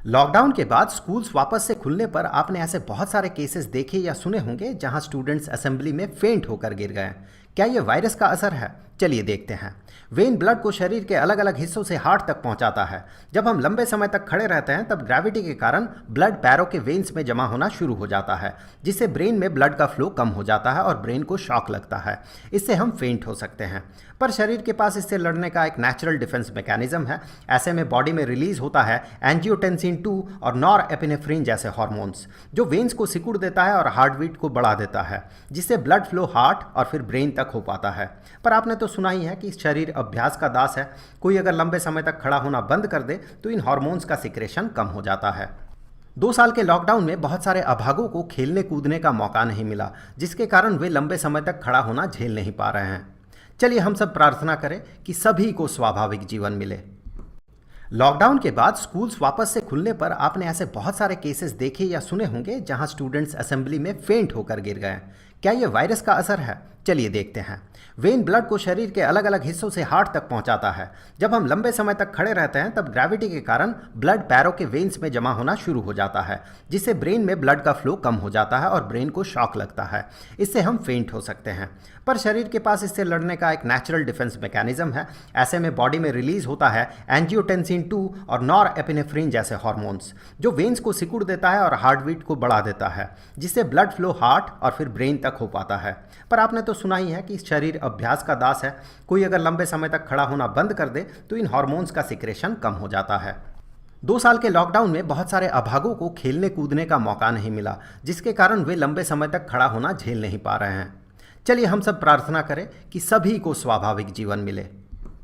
Lockdown के बाद schools वापस से खुलने पर आपने ऐसे बहुत सारे केसेस देखे या सुने होंगे जहां स्टूडेंट्स असेंबली में फेंट होकर गिर गए। क्या ये वायरस का असर है? चलिए देखते हैं। वेन ब्लड को शरीर के अलग अलग हिस्सों से हार्ट तक पहुंचाता है। जब हम लंबे समय तक खड़े रहते हैं तब ग्रेविटी के कारण ब्लड पैरों के वेन्स में जमा होना शुरू हो जाता है, जिससे ब्रेन में ब्लड का फ्लो कम हो जाता है और ब्रेन को शॉक लगता है। इससे हम फेंट हो सकते हैं। पर शरीर के पास इससे लड़ने का एक नेचुरल डिफेंस मैकेनिज्म है। ऐसे में बॉडी में रिलीज होता है एंजियोटेंसिन 2 और नॉरएपिनेफ्रिन जैसे हार्मोन्स, जो वेन्स को सिकुड़ देता है और हार्ट बीट को बढ़ा देता है, जिससे ब्लड फ्लो हार्ट और फिर ब्रेन तक हो पाता है। पर आपने तो सुना ही है कि शरीर अभ्यास का दास है। कोई अगर लंबे समय तक खड़ा होना बंद कर दे तो इन हार्मोन्स का सिक्रेशन कम हो जाता है। 2 साल के लॉकडाउन में बहुत सारे अभागों को खेलने कूदने का मौका नहीं मिला, जिसके कारण वे लंबे समय तक खड़ा होना झेल नहीं पा रहे हैं। चलिए हम सब प्रार्थना करें कि सभी को स्वाभाविक जीवन मिले। लॉकडाउन के बाद स्कूल्स वापस से खुलने पर आपने ऐसे बहुत सारे केसेस देखे या सुने होंगे जहां स्टूडेंट्स असेंबली में फेंट होकर गिर गए। क्या ये वायरस का असर है? चलिए देखते हैं। वेन ब्लड को शरीर के अलग अलग हिस्सों से हार्ट तक पहुंचाता है। जब हम लंबे समय तक खड़े रहते हैं तब ग्रेविटी के कारण ब्लड पैरों के वेन्स में जमा होना शुरू हो जाता है, जिससे ब्रेन में ब्लड का फ्लो कम हो जाता है और ब्रेन को शॉक लगता है। इससे हम फेंट हो सकते हैं। पर शरीर के पास इससे लड़ने का एक नेचुरल डिफेंस मैकेनिज्म है। ऐसे में बॉडी में रिलीज होता है एंजियोटेंसिन 2 और नॉरएपिनेफ्रिन जैसे हार्मोन्स, जो वेन्स को सिकुड़ देता है और हार्ट बीट को बढ़ा देता है, जिससे ब्लड फ्लो हार्ट और फिर ब्रेन तक हो पाता है। पर आपने तो सुना ही है कि शरीर अभ्यास का दास है। कोई अगर लंबे समय तक खड़ा होना बंद कर दे तो इन हार्मोन्स का सिक्रेशन कम हो जाता है। 2 साल के लॉकडाउन में बहुत सारे अभागों को खेलने कूदने का मौका नहीं मिला, जिसके कारण वे लंबे समय तक खड़ा होना झेल नहीं पा रहे हैं। चलिए हम सब प्रार्थना करें कि सभी को स्वाभाविक जीवन मिले।